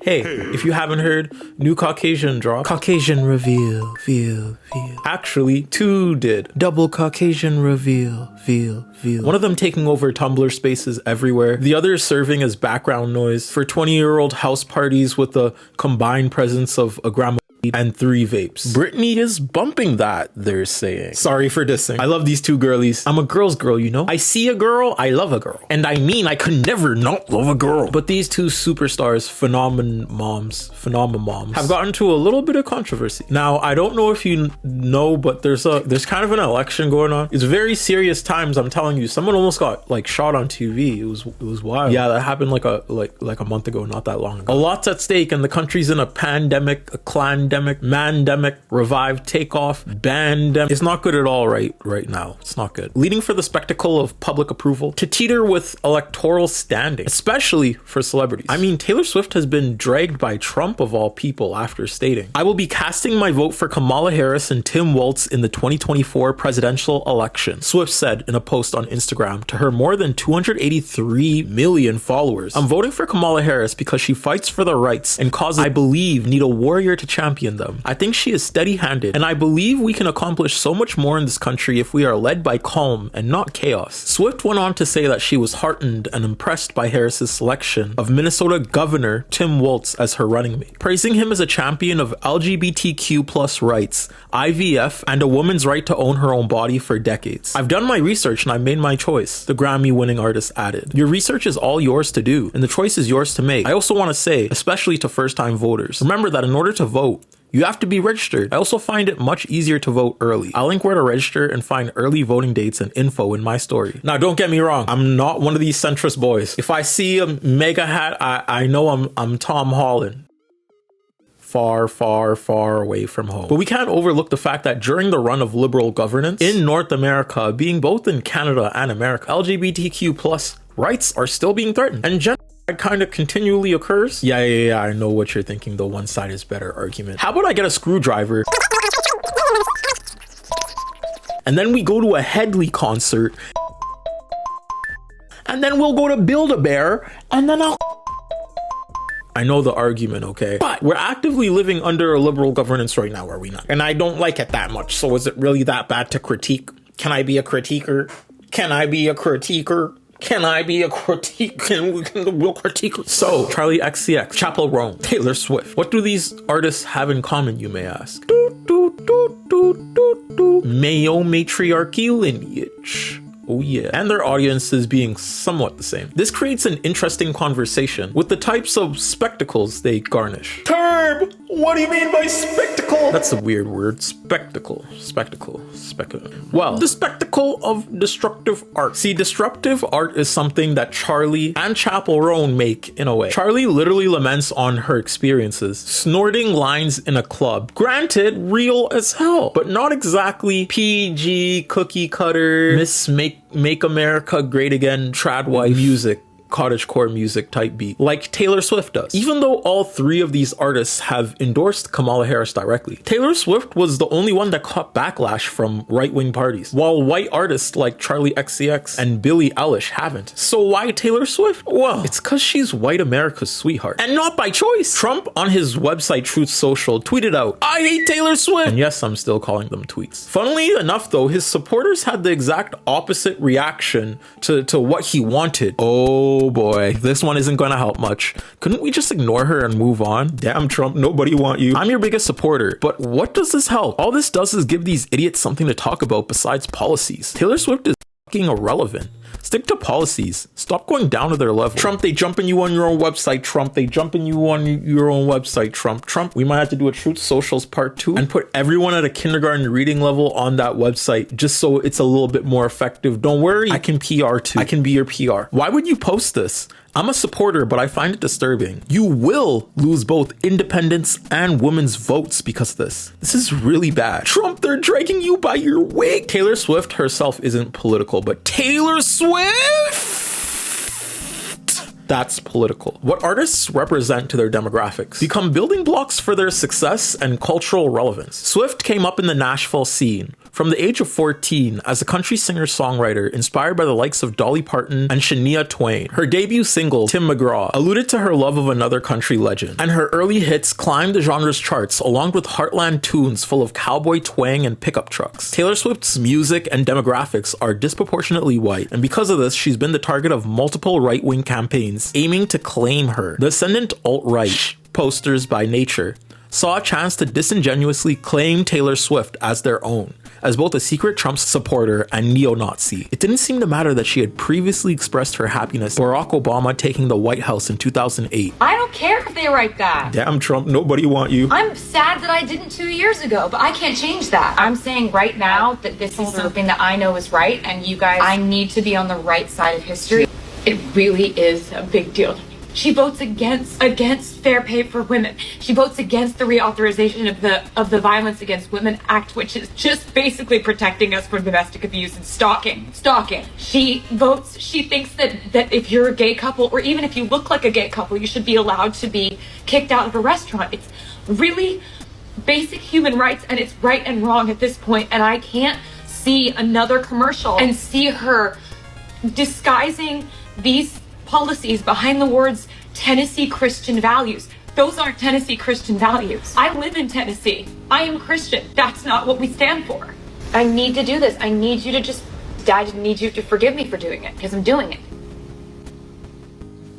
Hey, if you haven't heard, new Caucasian drop. Caucasian reveal, veal. Actually, 2 did. Double Caucasian reveal, veal. One of them taking over Tumblr spaces everywhere. The other serving as background noise for 20-year-old house parties with the combined presence of a grandma and 3 vapes. Britney is bumping that, they're saying. Sorry for dissing. I love these 2 girlies. I'm a girl's girl, you know? I see a girl, I love a girl. And I mean, I could never not love a girl. But these 2 superstars, phenomenon moms, have gotten to a little bit of controversy. Now, I don't know if you know, but there's kind of an election going on. It's very serious times, I'm telling you. Someone almost got like shot on TV. It was wild. Yeah, that happened like a month ago, not that long ago. A lot's at stake, and the country's in a pandemic, a clandemic, mandemic, revive, takeoff, bandemic. It's not good at all right now. It's not good. Leading for the spectacle of public approval to teeter with electoral standing, especially for celebrities. I mean, Taylor Swift has been dragged by Trump of all people after stating, "I will be casting my vote for Kamala Harris and Tim Walz in the 2024 presidential election," Swift said in a post on Instagram to her more than 283 million followers. "I'm voting for Kamala Harris because she fights for the rights and causes I believe need a warrior to champion them. I think she is steady-handed, and I believe we can accomplish so much more in this country if we are led by calm and not chaos." Swift went on to say that she was heartened and impressed by Harris's selection of Minnesota Governor Tim Walz as her running mate, praising him as a champion of LGBTQ+ rights, IVF, and a woman's right to own her own body for decades. "I've done my research and I made my choice," the Grammy-winning artist added. "Your research is all yours to do, and the choice is yours to make. I also want to say, especially to first-time voters, remember that in order to vote, you have to be registered. I also find it much easier to vote early. I'll link where to register and find early voting dates and info in my story." Now, don't get me wrong. I'm not one of these centrist boys. If I see a mega hat, I know I'm Tom Holland. Far away from home. But we can't overlook the fact that during the run of liberal governance in North America, being both in Canada and America, LGBTQ+ rights are still being threatened. And it kind of continually occurs. Yeah, I know what you're thinking. The one side is better argument. How about I get a screwdriver and then we go to a Headley concert and then we'll go to Build-A-Bear and then I know the argument, okay? But we're actively living under a liberal governance right now, are we not? And I don't like it that much. So is it really that bad to critique? Can I be a critiquer? We'll critique. So, Charli XCX, Chappell Roan, Taylor Swift. What do these artists have in common, you may ask? Mayo matriarchy lineage. Oh yeah. And their audiences being somewhat the same. This creates an interesting conversation with the types of spectacles they garnish. Term! What do you mean by spectacle? That's a weird word. Spectacle. Well, the spectacle of destructive art. See, disruptive art is something that Charli and Chappell Roan make in a way. Charli literally laments on her experiences, snorting lines in a club. Granted, real as hell, but not exactly PG, cookie cutter, Make America Great Again, trad wife music, cottagecore music type beat, like Taylor Swift does. Even though all 3 of these artists have endorsed Kamala Harris directly, Taylor Swift was the only one that caught backlash from right-wing parties, while white artists like Charli XCX and Billie Eilish haven't. So why Taylor Swift? Well, it's cause she's white America's sweetheart, and not by choice. Trump on his website Truth Social tweeted out, "I hate Taylor Swift," and yes, I'm still calling them tweets. Funnily enough though, his supporters had the exact opposite reaction to what he wanted. Oh boy, this one isn't gonna help much. Couldn't we just ignore her and move on? Damn Trump, nobody want you. I'm your biggest supporter, but what does this help? All this does is give these idiots something to talk about besides policies. Taylor Swift is fucking irrelevant. Stick to policies. Stop going down to their level. Trump, they jumping you on your own website. Trump, they jumping you on your own website. Trump, we might have to do a Truth Socials part 2 and put everyone at a kindergarten reading level on that website just so it's a little bit more effective. Don't worry, I can PR too. I can be your PR. Why would you post this? I'm a supporter, but I find it disturbing. You will lose both independents and women's votes because of this. This is really bad. Trump, they're dragging you by your wig. Taylor Swift herself isn't political, but Taylor Swift! That's political. What artists represent to their demographics become building blocks for their success and cultural relevance. Swift came up in the Nashville scene, From the age of 14, as a country singer-songwriter inspired by the likes of Dolly Parton and Shania Twain, her debut single, Tim McGraw, alluded to her love of another country legend, and her early hits climbed the genre's charts along with heartland tunes full of cowboy twang and pickup trucks. Taylor Swift's music and demographics are disproportionately white, and because of this, she's been the target of multiple right-wing campaigns aiming to claim her. The ascendant alt-right posters by nature saw a chance to disingenuously claim Taylor Swift as their own, as both a secret Trump supporter and neo-Nazi. It didn't seem to matter that she had previously expressed her happiness Barack Obama taking the White House in 2008. I don't care if they write that. Damn Trump, nobody want you. I'm sad that I didn't 2 years ago, but I can't change that. I'm saying right now that this is something that I know is right, and you guys, I need to be on the right side of history. It really is a big deal to me. She votes against fair pay for women. She votes against the reauthorization of the Violence Against Women Act, which is just basically protecting us from domestic abuse and stalking. She thinks that if you're a gay couple, or even if you look like a gay couple, you should be allowed to be kicked out of a restaurant. It's really basic human rights, and it's right and wrong at this point. And I can't see another commercial and see her disguising these policies behind the words Tennessee Christian values. Those aren't Tennessee Christian values. I live in Tennessee. I am Christian. That's not what we stand for. I need to do this. I need you to forgive me for doing it, because I'm doing it.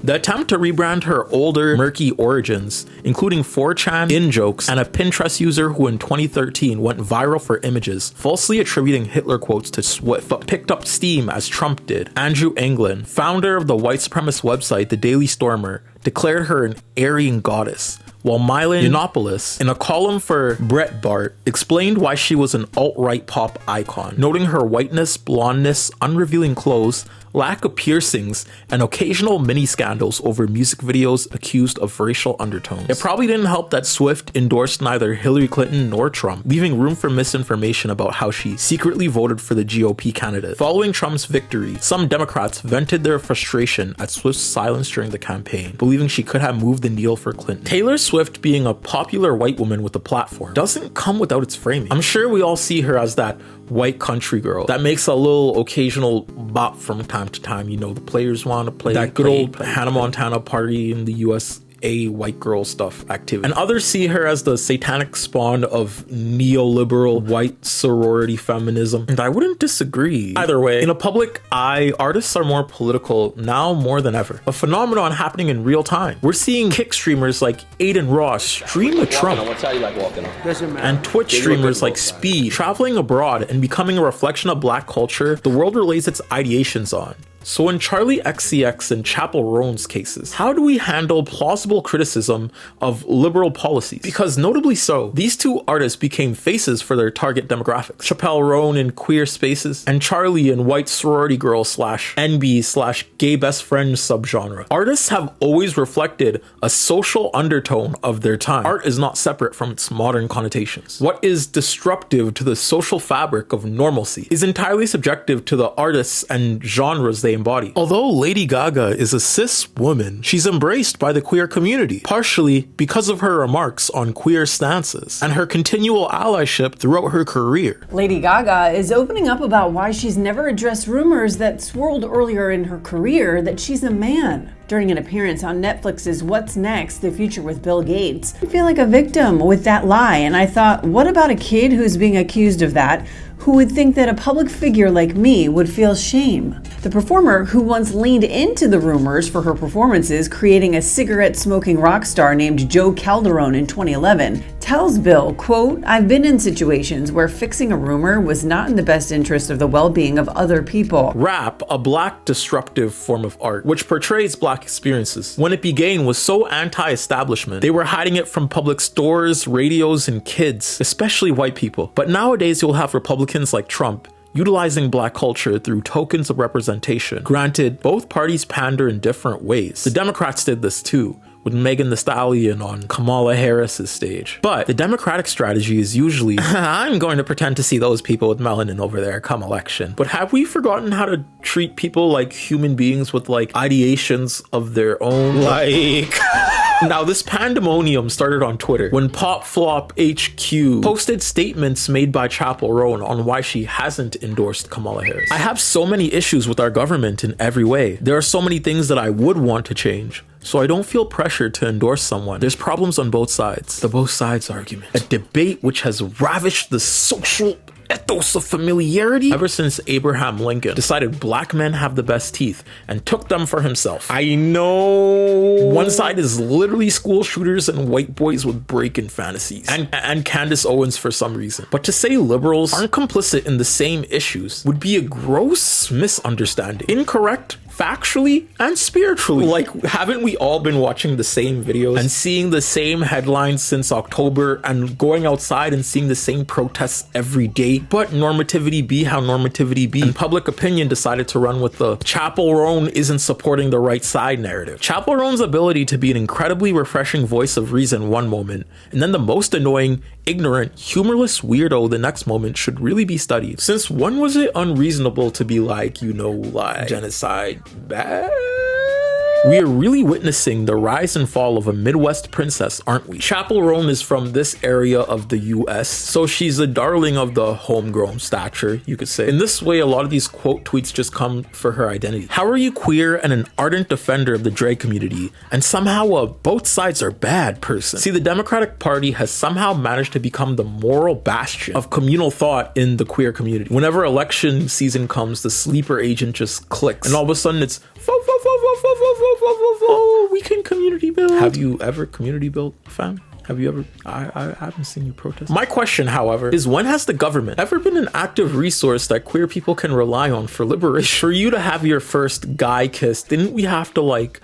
The attempt to rebrand her older, murky origins, including 4chan, in-jokes, and a Pinterest user who in 2013 went viral for images, falsely attributing Hitler quotes to Swift, but picked up steam as Trump did. Andrew Anglin, founder of the white supremacist website The Daily Stormer, declared her an Aryan goddess, while Milan Yiannopoulos, in a column for Brat, explained why she was an alt-right pop icon, noting her whiteness, blondness, unrevealing clothes, lack of piercings, and occasional mini-scandals over music videos accused of racial undertones. It probably didn't help that Swift endorsed neither Hillary Clinton nor Trump, leaving room for misinformation about how she secretly voted for the GOP candidate. Following Trump's victory, some Democrats vented their frustration at Swift's silence during the campaign, believing she could have moved the needle for Clinton. Taylor Swift being a popular white woman with a platform doesn't come without its framing. I'm sure we all see her as that white country girl that makes a little occasional bop from time to time. You know, the players want to play that good old Hannah Montana party in the USA white girl stuff activity. And others see her as the satanic spawn of neoliberal white sorority feminism, and I wouldn't disagree. Either way, in a public eye, artists are more political now more than ever. A phenomenon happening in real time. We're seeing kick streamers like Aiden Ross stream with Trump, and Twitch streamers like Speed traveling abroad and becoming a reflection of black culture the world relays its ideations on. So in Charli XCX and Chappell Roan's cases, how do we handle plausible criticism of liberal policies? Because notably so, these two artists became faces for their target demographics. Chappell Roan in queer spaces, and Charli in white sorority girl / NB / gay best friend subgenre. Artists have always reflected a social undertone of their time. Art is not separate from its modern connotations. What is disruptive to the social fabric of normalcy is entirely subjective to the artists and genres they embody. Although Lady Gaga is a cis woman, she's embraced by the queer community, partially because of her remarks on queer stances and her continual allyship throughout her career. Lady Gaga is opening up about why she's never addressed rumors that swirled earlier in her career that she's a man. During an appearance on Netflix's What's Next? The Future with Bill Gates, I feel like a victim with that lie, and I thought, what about a kid who's being accused of that, who would think that a public figure like me would feel shame? The performer, who once leaned into the rumors for her performances, creating a cigarette-smoking rock star named Joe Calderone in 2011, tells Bill, quote, "I've been in situations where fixing a rumor was not in the best interest of the well-being of other people." Rap, a black disruptive form of art, which portrays black experiences, when it began was so anti-establishment, they were hiding it from public stores, radios, and kids, especially white people. But nowadays you'll have Republicans like Trump utilizing black culture through tokens of representation. Granted, both parties pander in different ways. The Democrats did this too, with Megan Thee Stallion on Kamala Harris's stage. But the Democratic strategy is usually, I'm going to pretend to see those people with melanin over there come election. But have we forgotten how to treat people like human beings with like ideations of their own? Like... Now, this pandemonium started on Twitter when Pop Flop HQ posted statements made by Chappell Roan on why she hasn't endorsed Kamala Harris. I have so many issues with our government in every way. There are so many things that I would want to change, so I don't feel pressured to endorse someone. There's problems on both sides. The both sides argument. A debate which has ravished the social ethos of familiarity ever since Abraham Lincoln decided black men have the best teeth and took them for himself. I know one side is literally school shooters and white boys with break-in fantasies and Candace Owens for some reason. But to say liberals aren't complicit in the same issues would be a gross misunderstanding. Incorrect factually and spiritually. Like, haven't we all been watching the same videos and seeing the same headlines since October and going outside and seeing the same protests every day? But normativity be how normativity be. And public opinion decided to run with the Chappell Roan isn't supporting the right side narrative. Chappell Roan's ability to be an incredibly refreshing voice of reason one moment, and then the most annoying, ignorant, humorless weirdo the next moment should really be studied. Since when was it unreasonable to be like, you know, like genocide bad? We are really witnessing the rise and fall of a Midwest princess, aren't we? Chappell Roan is from this area of the US, so she's a darling of the homegrown stature, you could say. In this way, a lot of these quote tweets just come for her identity. How are you queer and an ardent defender of the drag community, and somehow a both sides are bad person? See, the Democratic Party has somehow managed to become the moral bastion of communal thought in the queer community. Whenever election season comes, the sleeper agent just clicks, and all of a sudden it's we can community build. Have you ever community built, fam? Have you ever? I haven't seen you protest. My question, however, is when has the government ever been an active resource that queer people can rely on for liberation? For you to have your first guy kiss, didn't we have to like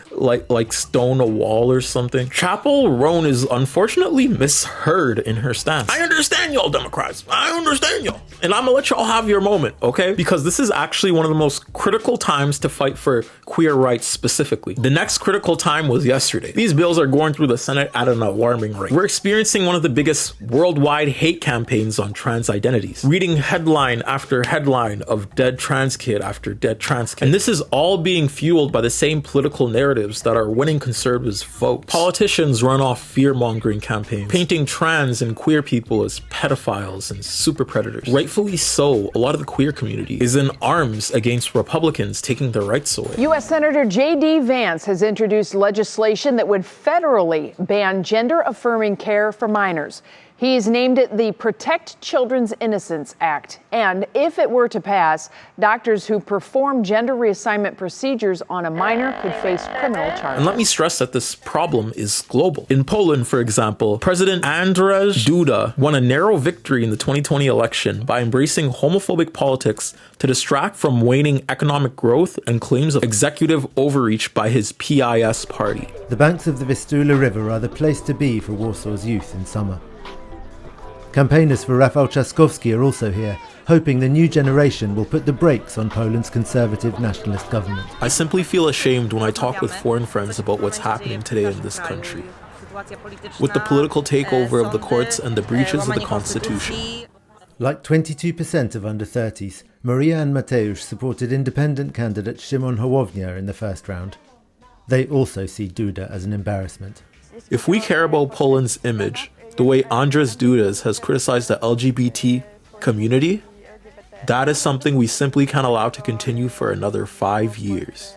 stone a wall or something? Chappell Roan is unfortunately misheard in her stance. I understand y'all Democrats. I understand y'all. And I'm gonna let y'all have your moment, okay? Because this is actually one of the most critical times to fight for queer rights specifically. The next critical time was yesterday. These bills are going through the Senate at an alarming rate. We're experiencing one of the biggest worldwide hate campaigns on trans identities. Reading headline after headline of dead trans kid after dead trans kid. And this is all being fueled by the same political narratives that are winning conservatives' votes. Politicians run off fear-mongering campaigns, painting trans and queer people as pedophiles and super predators. Rightfully so, a lot of the queer community is in arms against Republicans taking their rights away. U.S. Senator J.D. Vance has introduced legislation that would federally ban gender-affirming care for minors. He's named it the Protect Children's Innocence Act. And if it were to pass, doctors who perform gender reassignment procedures on a minor could face criminal charges. And let me stress that this problem is global. In Poland, for example, President Andrzej Duda won a narrow victory in the 2020 election by embracing homophobic politics to distract from waning economic growth and claims of executive overreach by his PiS party. The banks of the Vistula River are the place to be for Warsaw's youth in summer. Campaigners for Rafał Trzaskowski are also here, hoping the new generation will put the brakes on Poland's conservative nationalist government. I simply feel ashamed when I talk with foreign friends about what's happening today in this country, with the political takeover of the courts and the breaches of the constitution. Like 22% of under-30s, Maria and Mateusz supported independent candidate Szymon Hołownia in the first round. They also see Duda as an embarrassment. If we care about Poland's image, the way Andrzej Duda has criticized the LGBT community, that is something we simply can't allow to continue for another 5 years.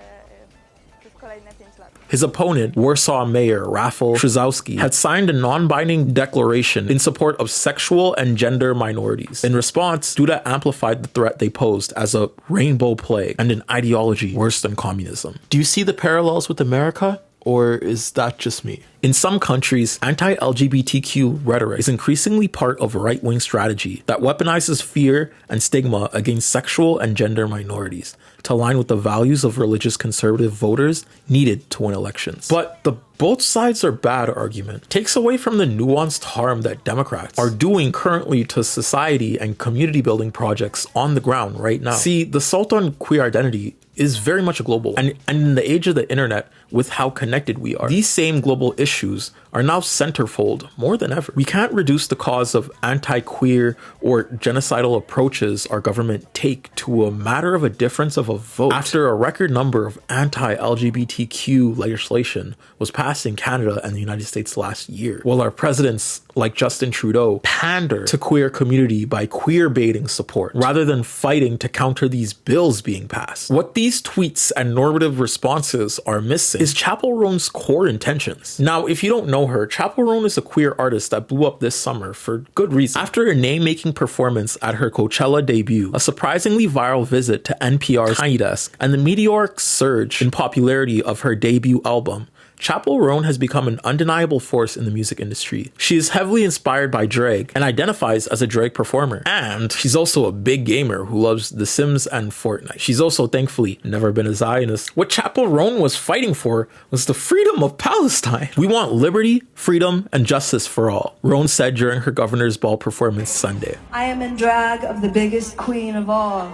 His opponent, Warsaw Mayor Rafał Trzaskowski, had signed a non-binding declaration in support of sexual and gender minorities. In response, Duda amplified the threat they posed as a rainbow plague and an ideology worse than communism. Do you see the parallels with America? Or is that just me? In some countries, anti-LGBTQ rhetoric is increasingly part of a right-wing strategy that weaponizes fear and stigma against sexual and gender minorities to align with the values of religious conservative voters needed to win elections. But the both sides are bad argument takes away from the nuanced harm that Democrats are doing currently to society and community building projects on the ground right now. See, the assault on queer identity is very much global. And in the age of the internet, with how connected we are. These same global issues are now centerfold more than ever. We can't reduce the cause of anti-queer or genocidal approaches our government take to a matter of a difference of a vote after a record number of anti-LGBTQ legislation was passed in Canada and the United States last year, while our presidents like Justin Trudeau pander to queer community by queer baiting support rather than fighting to counter these bills being passed. What these tweets and normative responses are missing is Chappell Roan's core intentions. Now, if you don't know her, Chappell Roan is a queer artist that blew up this summer for good reason. After a name-making performance at her Coachella debut, a surprisingly viral visit to NPR's Tiny Desk, and the meteoric surge in popularity of her debut album, Chappell Roan has become an undeniable force in the music industry. She is heavily inspired by drag and identifies as a drag performer. And she's also a big gamer who loves The Sims and Fortnite. She's also thankfully never been a Zionist. What Chappell Roan was fighting for was the freedom of Palestine. We want liberty, freedom, and justice for all, Roan said during her Governor's Ball performance Sunday. I am in drag of the biggest queen of all.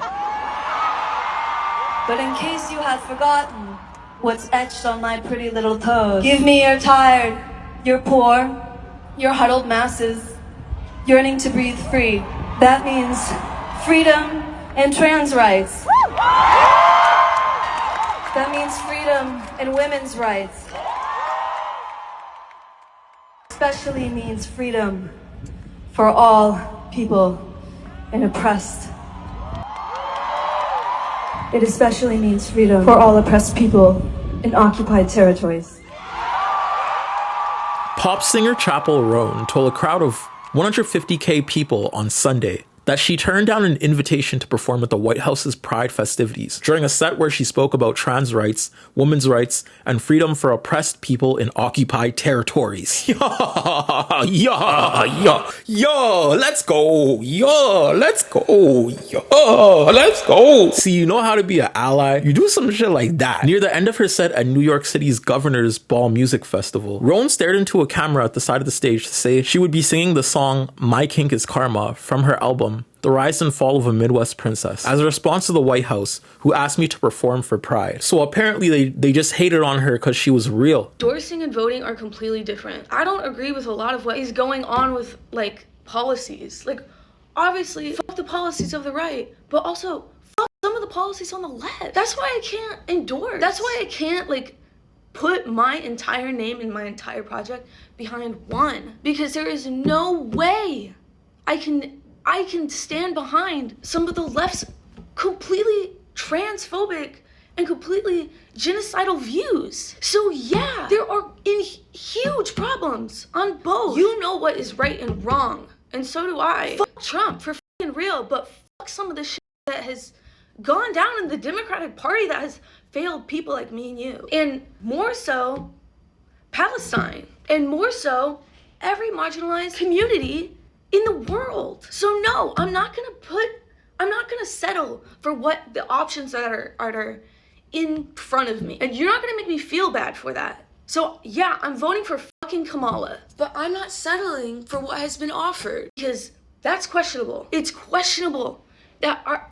But in case you had forgotten what's etched on my pretty little toes, give me your tired, your poor, your huddled masses, yearning to breathe free. That means freedom and trans rights. That means freedom and women's rights. Especially means freedom for all people and oppressed. It especially means freedom for all oppressed people in occupied territories. Pop singer Chappell Roan told a crowd of 150K people on Sunday that she turned down an invitation to perform at the White House's Pride festivities during a set where she spoke about trans rights, women's rights, and freedom for oppressed people in occupied territories. Yo, let's go. Let's go. See, you know how to be an ally. You do some shit like that. Near the end of her set at New York City's Governor's Ball Music Festival, Roan stared into a camera at the side of the stage to say she would be singing the song My Kink is Karma from her album The Rise and Fall of a Midwest Princess as a response to the White House, who asked me to perform for Pride. So apparently they just hated on her because she was real. Endorsing and voting are completely different. I don't agree with a lot of what is going on with policies. Obviously, fuck the policies of the right, but also fuck some of the policies on the left. That's why I can't endorse. That's why I can't put my entire name and my entire project behind one, because there is no way I can stand behind some of the left's completely transphobic and completely genocidal views. So yeah, there are huge problems on both. You know what is right and wrong, and so do I. Fuck Trump for fucking real, but fuck some of the shit that has gone down in the Democratic Party that has failed people like me and you. And more so, Palestine. And more so, every marginalized community in the world. So no, I'm not gonna settle for what the options that are in front of me. And you're not gonna make me feel bad for that. So yeah, I'm voting for fucking Kamala, but I'm not settling for what has been offered, because that's questionable. It's questionable that our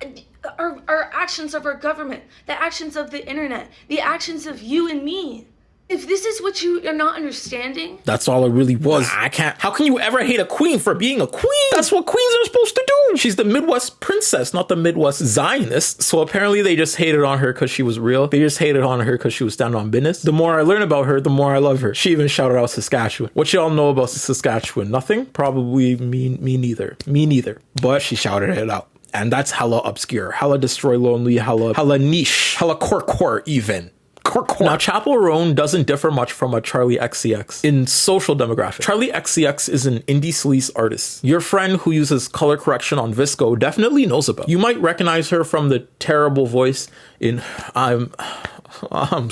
actions of our government, the actions of the internet, the actions of you and me. If this is what you are not understanding. That's all it really was. I can't. How can you ever hate a queen for being a queen? That's what queens are supposed to do. She's the Midwest princess, not the Midwest Zionist. So apparently they just hated on her because she was real. They just hated on her because she was standing on business. The more I learn about her, the more I love her. She even shouted out Saskatchewan. What y'all know about Saskatchewan? Nothing? Probably me neither. Me neither. But she shouted it out. And that's hella obscure. Hella destroy lonely. Hella niche. Hella core even. Now, Chappell Roan doesn't differ much from a Charli XCX in social demographic. Charli XCX is an indie sleaze artist. Your friend who uses color correction on Visco definitely knows about. You might recognize her from the terrible voice in I'm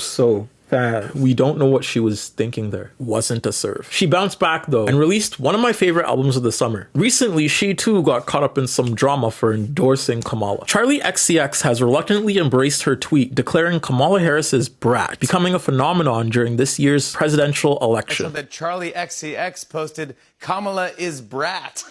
so bad. We don't know what she was thinking there. Wasn't a serve. She bounced back though and released one of my favorite albums of the summer. Recently, she too got caught up in some drama for endorsing Kamala. Charli XCX has reluctantly embraced her tweet declaring Kamala Harris's Brat, becoming a phenomenon during this year's presidential election. I saw that Charli XCX posted, "Kamala is Brat."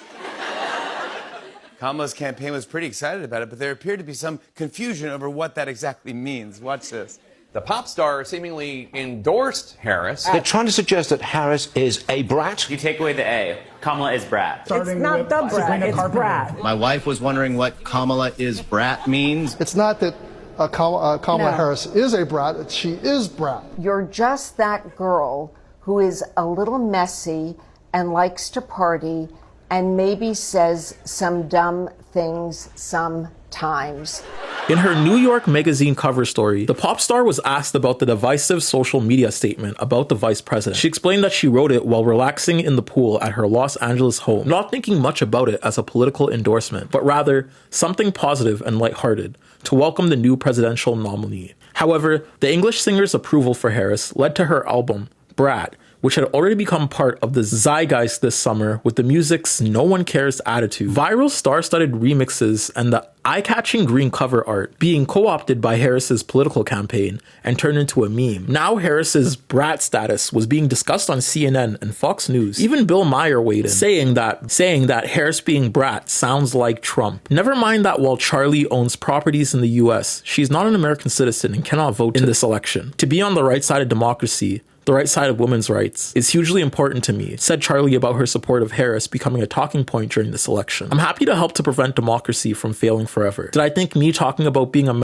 Kamala's campaign was pretty excited about it, but there appeared to be some confusion over what that exactly means. Watch this. The pop star seemingly endorsed Harris. They're trying to suggest that Harris is a brat. You take away the A. Kamala is Brat. It's not the Brat, it's Brat. My wife was wondering what Kamala is Brat means. It's not that Kamala Harris is a brat, she is Brat. You're just that girl who is a little messy and likes to party and maybe says some dumb things sometimes. In her New York Magazine cover story, the pop star was asked about the divisive social media statement about the vice president. She explained that she wrote it while relaxing in the pool at her Los Angeles home, not thinking much about it as a political endorsement, but rather something positive and lighthearted to welcome the new presidential nominee. However, the English singer's approval for Harris led to her album, Brat, which had already become part of the zeitgeist this summer with the music's no one cares attitude, viral star-studded remixes, and the eye-catching green cover art being co-opted by Harris's political campaign and turned into a meme. Now Harris's Brat status was being discussed on CNN and Fox News. Even Bill Maher weighed in, saying that Harris being Brat sounds like Trump. Never mind that while Charli owns properties in the US, she's not an American citizen and cannot vote in this election. To be on the right side of democracy, the right side of women's rights, is hugely important to me, said Charli about her support of Harris becoming a talking point during this election. I'm happy to help to prevent democracy from failing forever. Did I think me talking about being a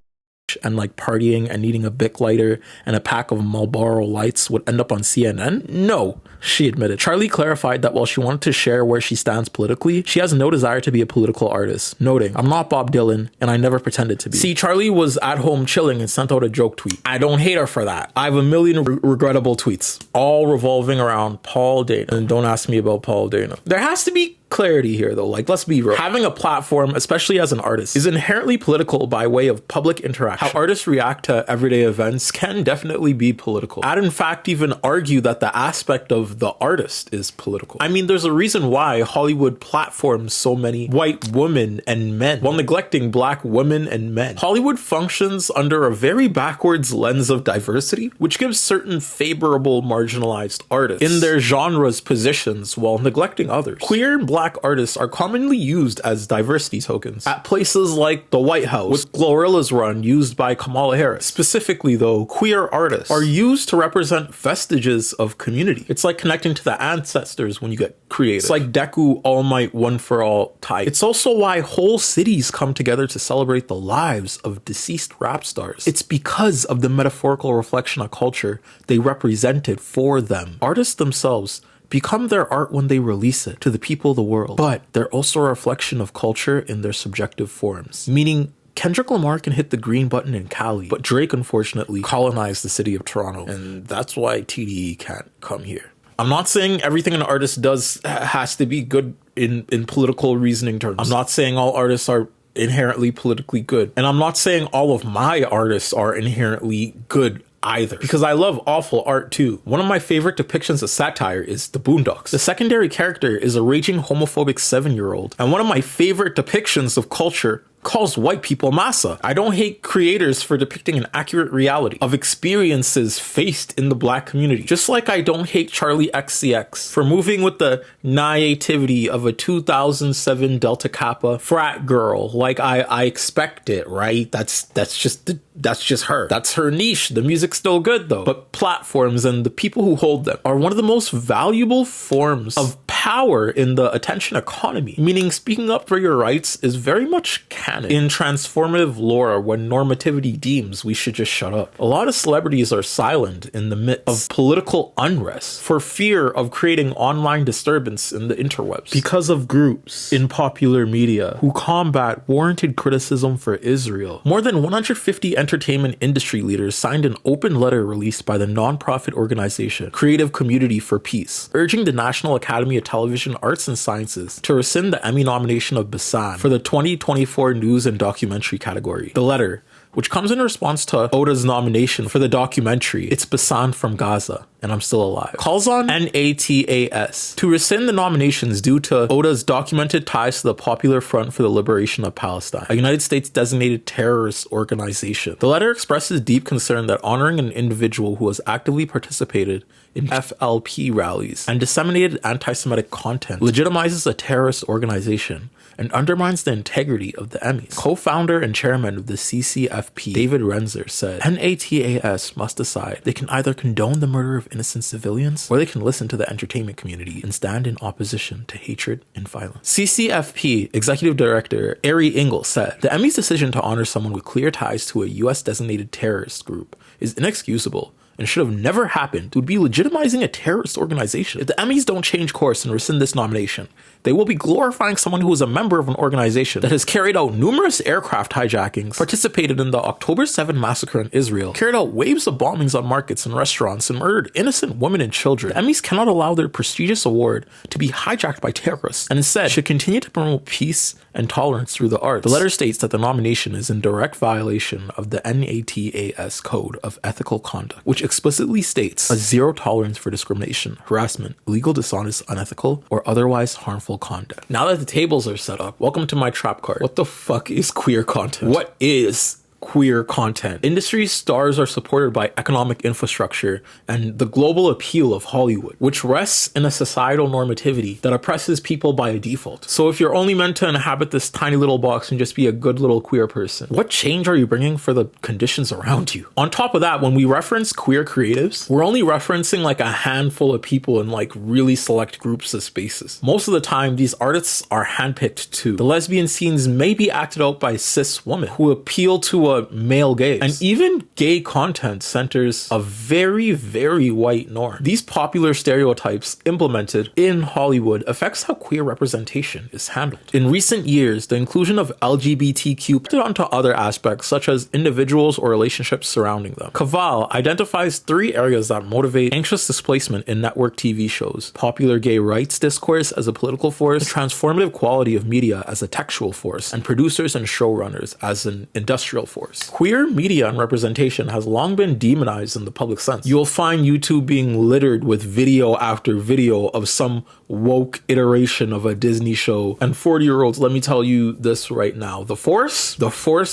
and like partying and needing a Bic lighter and a pack of Marlboro Lights would end up on CNN? No, she admitted. Charli clarified that while she wanted to share where she stands politically, she has no desire to be a political artist, noting, "I'm not Bob Dylan and I never pretended to be." See, Charli was at home chilling and sent out a joke tweet. I don't hate her for that. I have a million regrettable tweets, all revolving around Paul Dana. And don't ask me about Paul Dana. There has to be clarity here though, like let's be real. Having a platform, especially as an artist, is inherently political by way of public interaction. How artists react to everyday events can definitely be political. I'd in fact even argue that the aspect of the artist is political. I mean, there's a reason why Hollywood platforms so many white women and men while neglecting black women and men. Hollywood functions under a very backwards lens of diversity, which gives certain favorable marginalized artists in their genres positions while neglecting others. Queer and black artists are commonly used as diversity tokens at places like the White House, with Glorilla's Run used by Kamala Harris. Specifically though, queer artists are used to represent vestiges of community. It's like connecting to the ancestors when you get creative. It's like Deku All Might One for All type. It's also why whole cities come together to celebrate the lives of deceased rap stars. It's because of the metaphorical reflection of culture they represented for them. Artists themselves become their art when they release it to the people of the world, but they're also a reflection of culture in their subjective forms. Meaning, Kendrick Lamar can hit the green button in Cali, but Drake unfortunately colonized the city of Toronto, and that's why TDE can't come here. I'm not saying everything an artist does has to be good in political reasoning terms. I'm not saying all artists are inherently politically good, and I'm not saying all of my artists are inherently good either, because I love awful art too. One of my favorite depictions of satire is The Boondocks. The secondary character is a raging homophobic 7-year-old, and one of my favorite depictions of culture calls white people massa. I don't hate creators for depicting an accurate reality of experiences faced in the black community. Just like I don't hate Charli XCX for moving with the naivety of a 2007 Delta Kappa frat girl. Like I expect it, right? That's just her. That's her niche. The music's still good though. But platforms and the people who hold them are one of the most valuable forms of power in the attention economy. Meaning speaking up for your rights is very much canon in transformative lore when normativity deems we should just shut up. A lot of celebrities are silent in the midst of political unrest for fear of creating online disturbance in the interwebs because of groups in popular media who combat warranted criticism for Israel. More than 150 entertainment industry leaders signed an open letter released by the nonprofit organization Creative Community for Peace, urging the National Academy of Television Arts and Sciences to rescind the Emmy nomination of Basan for the 2024 News and Documentary category. The letter, which comes in response to Oda's nomination for the documentary It's Basan from Gaza, and I'm still alive, calls on NATAS to rescind the nominations due to ODA's documented ties to the Popular Front for the Liberation of Palestine, a United States designated terrorist organization. The letter expresses deep concern that honoring an individual who has actively participated in FLP rallies and disseminated anti-Semitic content legitimizes a terrorist organization and undermines the integrity of the Emmys. Co-founder and chairman of the CCFP, David Renzer, said, NATAS must decide they can either condone the murder of innocent civilians or they can listen to the entertainment community and stand in opposition to hatred and violence. CCFP Executive Director Ari Engel said, the Emmys' decision to honor someone with clear ties to a US designated terrorist group is inexcusable and should have never happened. It would be legitimizing a terrorist organization. If the Emmys don't change course and rescind this nomination, they will be glorifying someone who is a member of an organization that has carried out numerous aircraft hijackings, participated in the October 7 massacre in Israel, carried out waves of bombings on markets and restaurants, and murdered innocent women and children. The Emmys cannot allow their prestigious award to be hijacked by terrorists, and instead should continue to promote peace and tolerance through the arts. The letter states that the nomination is in direct violation of the NATAS Code of Ethical Conduct, which explicitly states a zero tolerance for discrimination, harassment, illegal, dishonest, unethical, or otherwise harmful conduct. Now that the tables are set up, welcome to my trap card. What the fuck is queer content? What is queer content? Industry stars are supported by economic infrastructure and the global appeal of Hollywood, which rests in a societal normativity that oppresses people by default. So if you're only meant to inhabit this tiny little box and just be a good little queer person, what change are you bringing for the conditions around you? On top of that, when we reference queer creatives, we're only referencing like a handful of people in like really select groups of spaces. Most of the time, these artists are handpicked too. The lesbian scenes may be acted out by cis women who appeal to a male gaze, and even gay content centers a very, very white norm. These popular stereotypes implemented in Hollywood affects how queer representation is handled. In recent years, the inclusion of LGBTQ put onto other aspects such as individuals or relationships surrounding them. Caval identifies 3 areas that motivate anxious displacement in network TV shows: popular gay rights discourse as a political force, the transformative quality of media as a textual force, and producers and showrunners as an industrial force. Queer media and representation has long been demonized in the public sense. You'll find YouTube being littered with video after video of some woke iteration of a Disney show. And 40-year-olds, let me tell you this right now. The Force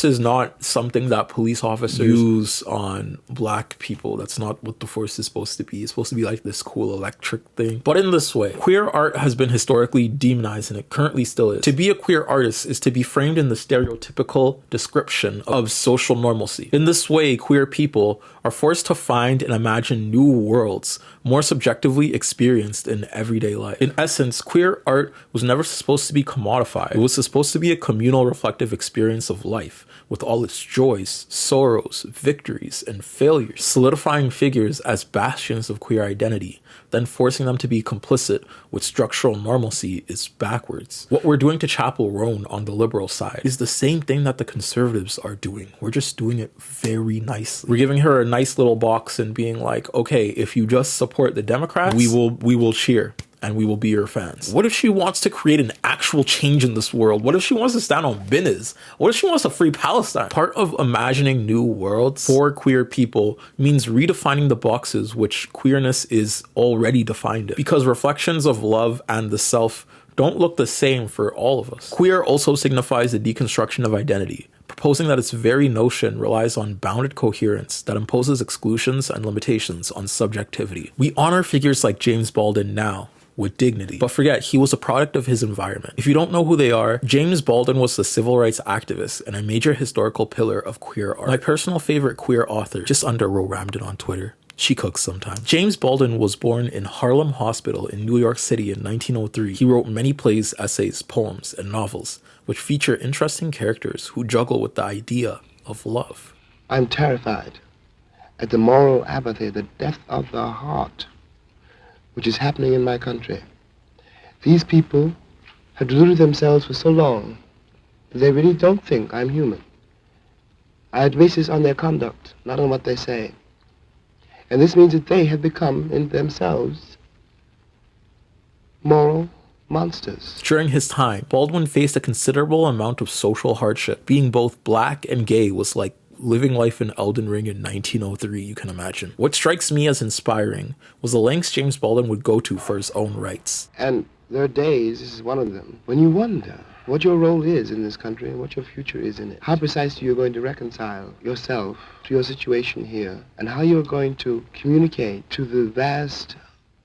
is not something that police officers use on black people. That's not what the Force is supposed to be. It's supposed to be like this cool electric thing. But in this way, queer art has been historically demonized, and it currently still is. To be a queer artist is to be framed in the stereotypical description of social normalcy. In this way, queer people are forced to find and imagine new worlds more subjectively experienced in everyday life. In essence, queer art was never supposed to be commodified. It was supposed to be a communal reflective experience of life, with all its joys, sorrows, victories, and failures, solidifying figures as bastions of queer identity, then forcing them to be complicit with structural normalcy is backwards. What we're doing to Chappell Roan on the liberal side is the same thing that the conservatives are doing. We're just doing it very nicely. We're giving her a nice little box and being like, okay, if you just support the Democrats, we will cheer and we will be your fans. What if she wants to create an actual change in this world? What if she wants to stand on business? What if she wants to free Palestine? Part of imagining new worlds for queer people means redefining the boxes which queerness is already defined in, because reflections of love and the self don't look the same for all of us. Queer also signifies the deconstruction of identity, proposing that its very notion relies on bounded coherence that imposes exclusions and limitations on subjectivity. We honor figures like James Baldwin now with dignity, but forget he was a product of his environment. If you don't know who they are, James Baldwin was the civil rights activist and a major historical pillar of queer art. My personal favorite queer author, just under Ro Ramden on Twitter. She cooks sometimes. James Baldwin was born in Harlem Hospital in New York City in 1903. He wrote many plays, essays, poems, and novels, which feature interesting characters who juggle with the idea of love. I'm terrified at the moral apathy, the death of the heart, which is happening in my country. These people have deluded themselves for so long that they really don't think I'm human. I base this on their conduct, not on what they say. And this means that they have become, in themselves, moral monsters. During his time, Baldwin faced a considerable amount of social hardship. Being both black and gay was like living life in Elden Ring in 1903, you can imagine. What strikes me as inspiring was the lengths James Baldwin would go to for his own rights. And there are days, this is one of them, when you wonder what your role is in this country and what your future is in it. How precisely you're going to reconcile yourself to your situation here, and how you're going to communicate to the vast,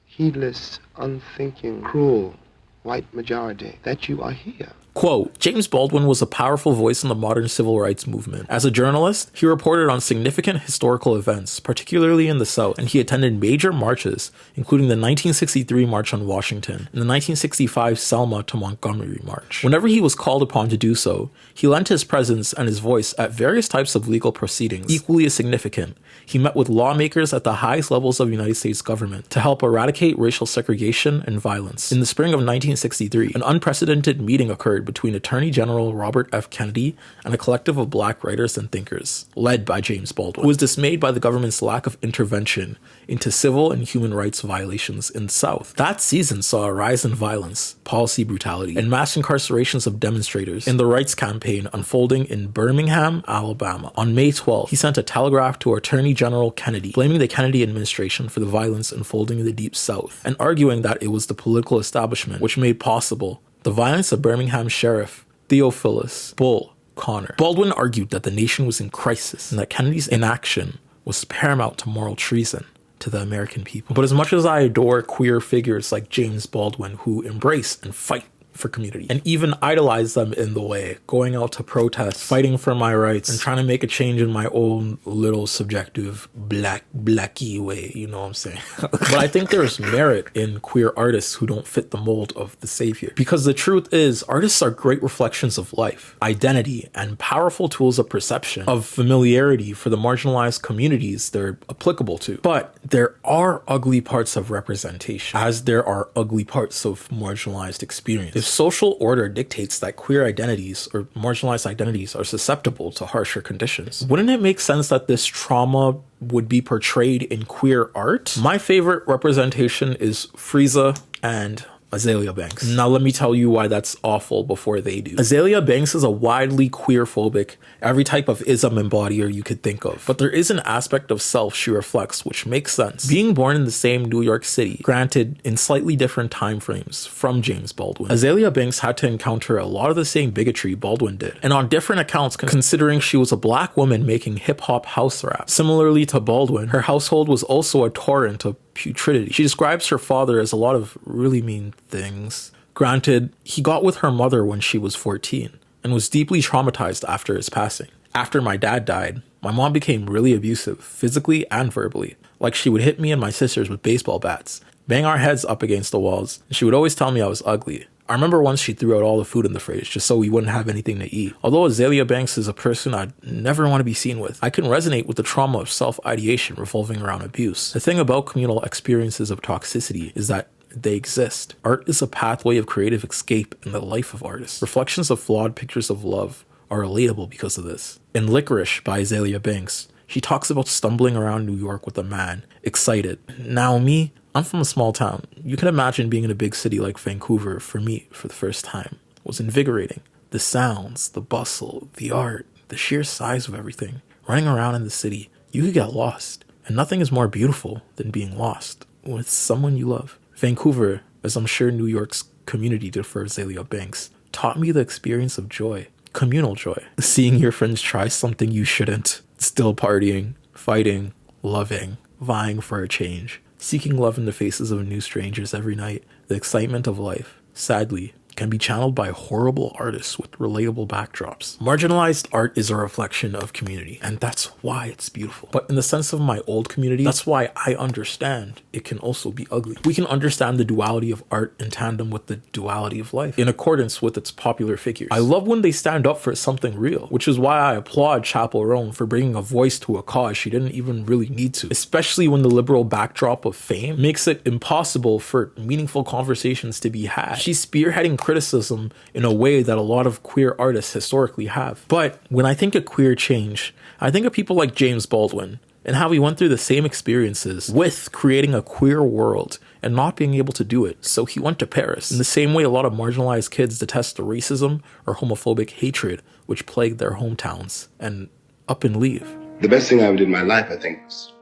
heedless, unthinking, cruel white majority that you are here. Quote, James Baldwin was a powerful voice in the modern civil rights movement. As a journalist, he reported on significant historical events, particularly in the South, and he attended major marches, including the 1963 March on Washington and the 1965 Selma to Montgomery March. Whenever he was called upon to do so, he lent his presence and his voice at various types of legal proceedings. Equally as significant, he met with lawmakers at the highest levels of the United States government to help eradicate racial segregation and violence. In the spring of 1963, an unprecedented meeting occurred between Attorney General Robert F. Kennedy and a collective of black writers and thinkers, led by James Baldwin, who was dismayed by the government's lack of intervention into civil and human rights violations in the South. That season saw a rise in violence, policy brutality, and mass incarcerations of demonstrators in the rights campaign unfolding in Birmingham, Alabama. On May 12th, he sent a telegraph to Attorney General Kennedy, blaming the Kennedy administration for the violence unfolding in the Deep South, and arguing that it was the political establishment which made possible the violence of Birmingham Sheriff Theophilus Bull Connor. Baldwin argued that the nation was in crisis and that Kennedy's inaction was paramount to moral treason to the American people. But as much as I adore queer figures like James Baldwin who embrace and fight for community and even idolize them in the way, going out to protest, fighting for my rights, and trying to make a change in my own little subjective blacky way, you know what I'm saying? But I think there's merit in queer artists who don't fit the mold of the savior. Because the truth is, artists are great reflections of life, identity, and powerful tools of perception, of familiarity for the marginalized communities they're applicable to. But there are ugly parts of representation, as there are ugly parts of marginalized experience. If social order dictates that queer identities or marginalized identities are susceptible to harsher conditions, wouldn't it make sense that this trauma would be portrayed in queer art? My favorite representation is Frieza and Azalea Banks. Now let me tell you why that's awful before they do. Azalea Banks is a widely queer-phobic, every type of ism embodier you could think of. But there is an aspect of self she reflects which makes sense. Being born in the same New York City, granted in slightly different time frames from James Baldwin, Azalea Banks had to encounter a lot of the same bigotry Baldwin did. And on different accounts, considering she was a black woman making hip-hop house rap. Similarly to Baldwin, her household was also a torrent of putridity. She describes her father as a lot of really mean things. Granted, he got with her mother when she was 14 and was deeply traumatized after his passing. After my dad died, my mom became really abusive, physically and verbally. Like she would hit me and my sisters with baseball bats, bang our heads up against the walls, and she would always tell me I was ugly. I remember once she threw out all the food in the fridge just so we wouldn't have anything to eat. Although Azalea Banks is a person I'd never want to be seen with, I can resonate with the trauma of self-ideation revolving around abuse. The thing about communal experiences of toxicity is that they exist. Art is a pathway of creative escape in the life of artists. Reflections of flawed pictures of love are relatable because of this. In Licorice by Azalea Banks, she talks about stumbling around New York with a man, excited. Now me, I'm from a small town. You can imagine being in a big city like Vancouver, for me, for the first time, was invigorating. The sounds, the bustle, the art, the sheer size of everything. Running around in the city, you could get lost. And nothing is more beautiful than being lost with someone you love. Vancouver, as I'm sure New York's community did for Azalea Banks, taught me the experience of joy, communal joy. Seeing your friends try something you shouldn't, still partying, fighting, loving, vying for a change, seeking love in the faces of new strangers every night. The excitement of life, sadly, can be channeled by horrible artists with relatable backdrops. Marginalized art is a reflection of community, and that's why it's beautiful. But in the sense of my old community, that's why I understand it can also be ugly. We can understand the duality of art in tandem with the duality of life, in accordance with its popular figures. I love when they stand up for something real, which is why I applaud Chappell Roan for bringing a voice to a cause she didn't even really need to, especially when the liberal backdrop of fame makes it impossible for meaningful conversations to be had. She's spearheading criticism in a way that a lot of queer artists historically have. But when I think of queer change, I think of people like James Baldwin and how he went through the same experiences with creating a queer world and not being able to do it. So he went to Paris. In the same way a lot of marginalized kids detest the racism or homophobic hatred which plagued their hometowns and up and leave. The best thing I ever did in my life, I think, was,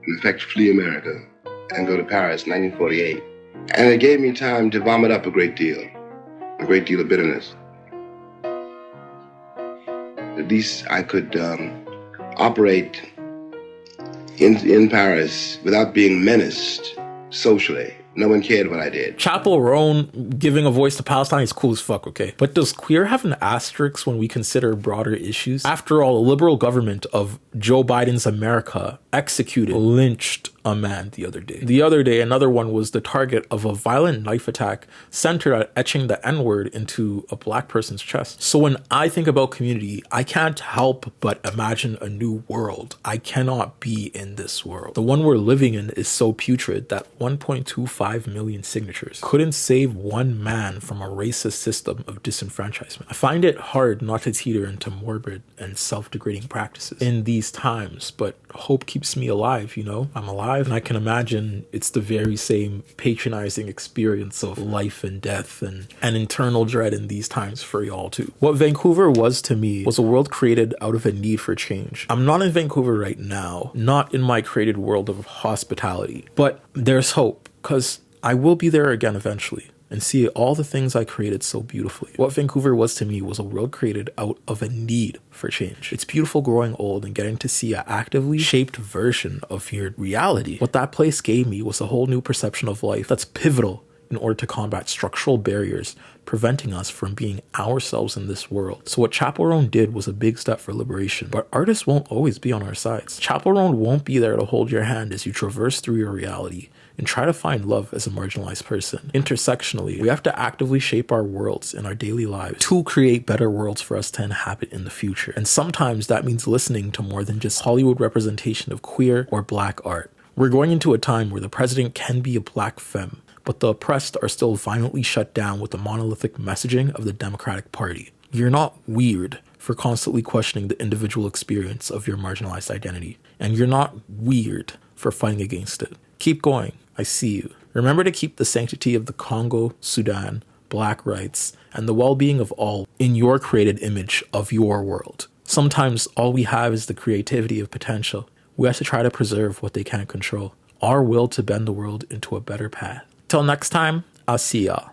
in effect, flee America and go to Paris in 1948. And it gave me time to vomit up a great deal of bitterness. At least I could operate in Paris without being menaced socially. No one cared what I did. Chappell Roan giving a voice to Palestine is cool as fuck, okay? But does queer have an asterisk when we consider broader issues? After all, the liberal government of Joe Biden's America executed, lynched a man the other day. The other day, another one was the target of a violent knife attack centered at etching the N-word into a black person's chest. So when I think about community, I can't help but imagine a new world. I cannot be in this world. The one we're living in is so putrid that 1.25 million signatures couldn't save one man from a racist system of disenfranchisement. I find it hard not to teeter into morbid and self-degrading practices in these times, but hope keeps me alive, you know? I'm alive, and I can imagine it's the very same patronizing experience of life and death and an internal dread in these times for y'all too. What Vancouver was to me was a world created out of a need for change. I'm not in Vancouver right now, not in my created world of hospitality, but there's hope, because I will be there again eventually and see all the things I created so beautifully. What Vancouver was to me was a world created out of a need for change. It's beautiful growing old and getting to see an actively shaped version of your reality. What that place gave me was a whole new perception of life that's pivotal in order to combat structural barriers preventing us from being ourselves in this world. So what Chappell Roan did was a big step for liberation, but artists won't always be on our sides. Chappell Roan won't be there to hold your hand as you traverse through your reality and try to find love as a marginalized person. Intersectionally, we have to actively shape our worlds in our daily lives to create better worlds for us to inhabit in the future. And sometimes that means listening to more than just Hollywood representation of queer or black art. We're going into a time where the president can be a black femme, but the oppressed are still violently shut down with the monolithic messaging of the Democratic Party. You're not weird for constantly questioning the individual experience of your marginalized identity. And you're not weird for fighting against it. Keep going. I see you. Remember to keep the sanctity of the Congo, Sudan, black rights, and the well-being of all in your created image of your world. Sometimes all we have is the creativity of potential. We have to try to preserve what they can't control. Our will to bend the world into a better path. Till next time, I'll see y'all.